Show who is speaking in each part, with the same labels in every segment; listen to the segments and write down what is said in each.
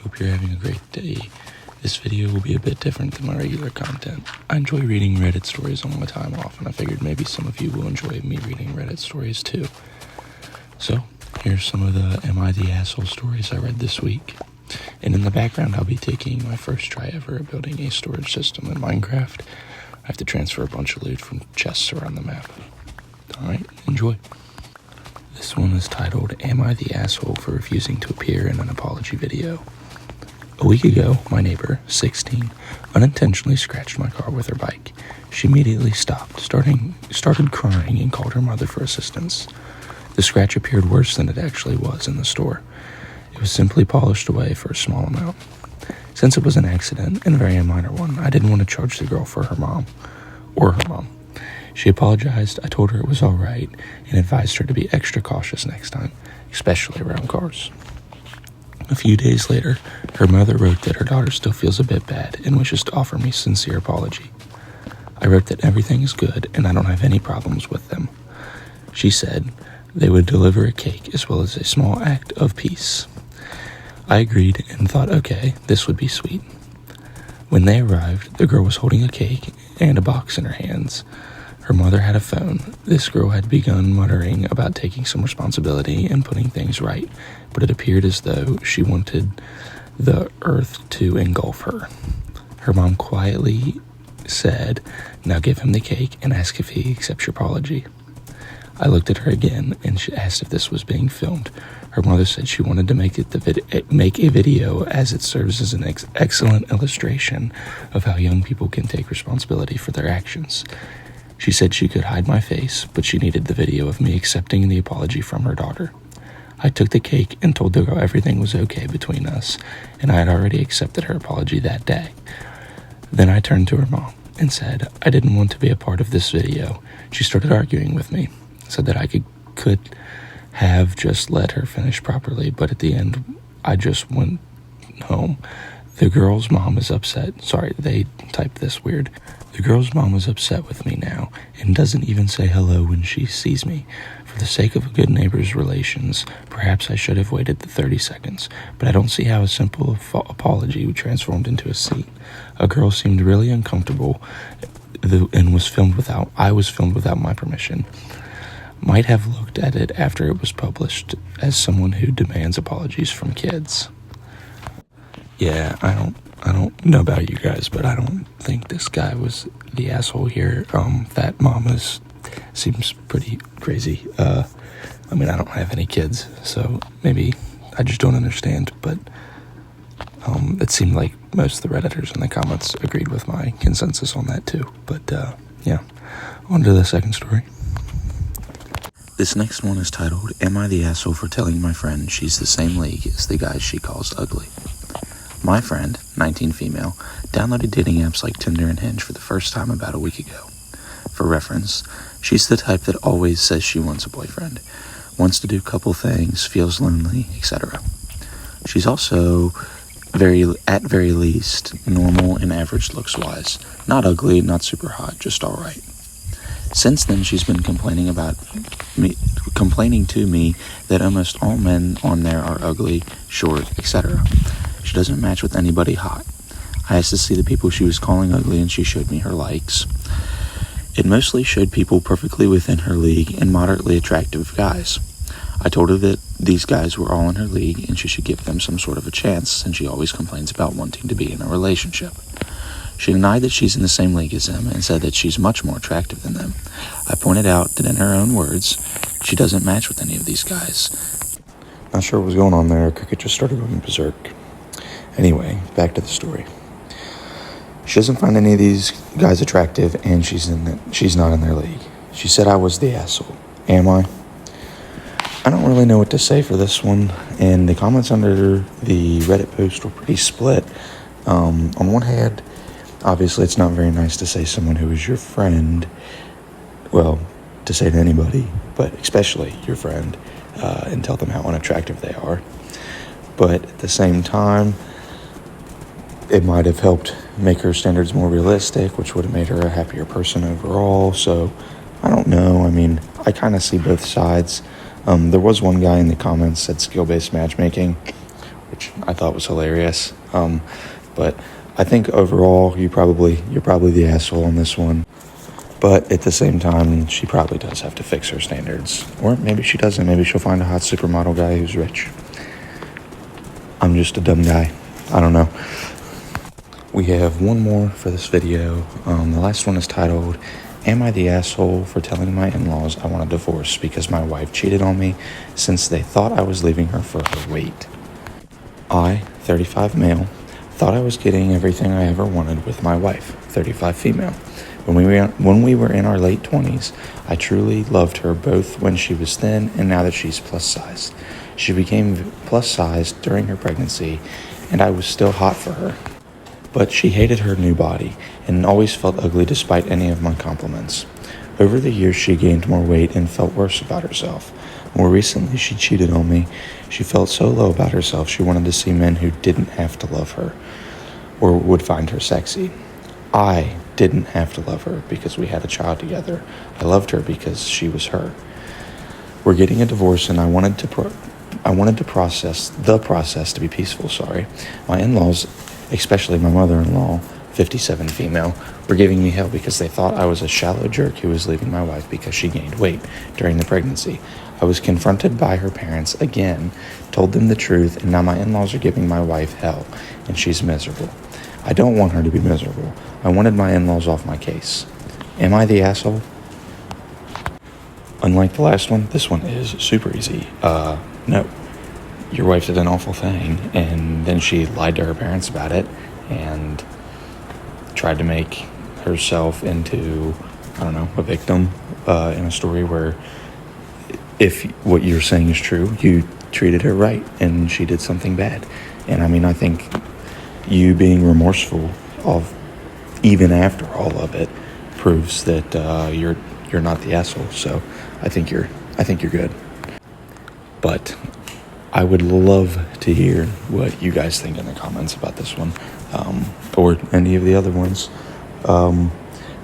Speaker 1: Hope you're having a great day. This video will be a bit different than my regular content. I enjoy reading Reddit stories on my time off, and I figured maybe some of you will enjoy me reading Reddit stories too. So, here's some of the Am I the Asshole stories I read this week. And in the background, I'll be taking my first try ever at building a storage system in Minecraft. I have to transfer a bunch of loot from chests around the map. Alright, enjoy. This one is titled, Am I the Asshole for Refusing to Appear in an Apology Video? A week ago, my neighbor, 16, unintentionally scratched my car with her bike. She immediately stopped, started crying, and called her mother for assistance. The scratch appeared worse than it actually was in the store. It was simply polished away for a small amount. Since it was an accident, and a very minor one, I didn't want to charge the girl for her mom. She apologized, I told her it was alright, and advised her to be extra cautious next time, especially around cars. A few days later, her mother wrote that her daughter still feels a bit bad and wishes to offer me a sincere apology. I wrote that everything is good and I don't have any problems with them. She said they would deliver a cake as well as a small act of peace. I agreed and thought, okay, this would be sweet. When they arrived, the girl was holding a cake and a box in her hands. Her mother had a phone. This girl had begun muttering about taking some responsibility and putting things right, but it appeared as though she wanted the earth to engulf her. Her mom quietly said, now give him the cake and ask if he accepts your apology. I looked at her again and she asked if this was being filmed. Her mother said she wanted to make a video as it serves as an excellent illustration of how young people can take responsibility for their actions. She said she could hide my face, but she needed the video of me accepting the apology from her daughter. I took the cake and told the girl everything was okay between us, and I had already accepted her apology that day. Then I turned to her mom and said I didn't want to be a part of this video. She started arguing with me, said that I could have just let her finish properly, but at the end, I just went home. The girl's mom is upset. Sorry, they typed this weird. The girl's mom is upset with me now and doesn't even say hello when she sees me. For the sake of a good neighbor's relations, perhaps I should have waited the 30 seconds, but I don't see how a simple apology transformed into a scene. A girl seemed really uncomfortable and I was filmed without my permission. Might have looked at it after it was published as someone who demands apologies from kids. Yeah, I don't know about you guys, but I don't think this guy was the asshole here. That mom seems pretty crazy. I don't have any kids, so maybe I just don't understand, but it seemed like most of the Redditors in the comments agreed with my consensus on that too. But yeah, on to the second story. This next one is titled, Am I the Asshole for Telling My Friend She's the Same League as the Guys She Calls Ugly? My friend, 19 female, downloaded dating apps like Tinder and Hinge for the first time about a week ago. For reference, she's the type that always says she wants a boyfriend, wants to do couple things, feels lonely, etc. She's also at very least normal and average looks-wise. Not ugly, not super hot, just alright. Since then, she's been complaining to me that almost all men on there are ugly, short, etc. She doesn't match with anybody hot. I asked to see the people she was calling ugly and she showed me her likes. It mostly showed people perfectly within her league and moderately attractive guys. I told her that these guys were all in her league and she should give them some sort of a chance since she always complains about wanting to be in a relationship. She denied that she's in the same league as them and said that she's much more attractive than them. I pointed out that in her own words, she doesn't match with any of these guys. Not sure what was going on there. Cricket just started going berserk. Anyway, back to the story. She doesn't find any of these guys attractive, and she's not in their league. She said I was the asshole. Am I? I don't really know what to say for this one, and the comments under the Reddit post were pretty split. On one hand, obviously it's not very nice to say someone who is your friend, well, to say to anybody, but especially your friend, and tell them how unattractive they are. But at the same time, it might have helped make her standards more realistic, which would have made her a happier person overall. So, I don't know. I kind of see both sides. There was one guy in the comments said skill-based matchmaking, which I thought was hilarious. But I think overall, you're probably the asshole on this one. But at the same time, she probably does have to fix her standards. Or maybe she doesn't. Maybe she'll find a hot supermodel guy who's rich. I'm just a dumb guy. I don't know. We have one more for this video. The last one is titled, Am I the Asshole for Telling My In-Laws I Want a Divorce because my wife cheated on me since they thought I was leaving her for her weight? I, 35 male, thought I was getting everything I ever wanted with my wife, 35 female. When we were in our late 20s, I truly loved her both when she was thin and now that she's plus size. She became plus size during her pregnancy, and I was still hot for her. But she hated her new body and always felt ugly despite any of my compliments. Over the years, she gained more weight and felt worse about herself. More recently, she cheated on me. She felt so low about herself, she wanted to see men who didn't have to love her or would find her sexy. I didn't have to love her because we had a child together. I loved her because she was her. We're getting a divorce, and I wanted the process to be peaceful. My in-laws, especially my mother-in-law, 57 female, were giving me hell because they thought I was a shallow jerk who was leaving my wife because she gained weight during the pregnancy. I was confronted by her parents again, told them the truth, and now my in-laws are giving my wife hell, and she's miserable. I don't want her to be miserable. I wanted my in-laws off my case. Am I the asshole? Unlike the last one, this one is super easy. No. Your wife did an awful thing, and then she lied to her parents about it and tried to make herself into, a victim in a story where if what you're saying is true, you treated her right and she did something bad. And I think you being remorseful of even after all of it proves that you're not the asshole. So I think you're good. But I would love to hear what you guys think in the comments about this one, or any of the other ones.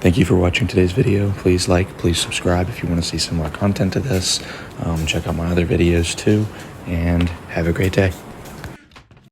Speaker 1: Thank you for watching today's video. Please please subscribe if you want to see some more content to this. Check out my other videos too, and have a great day.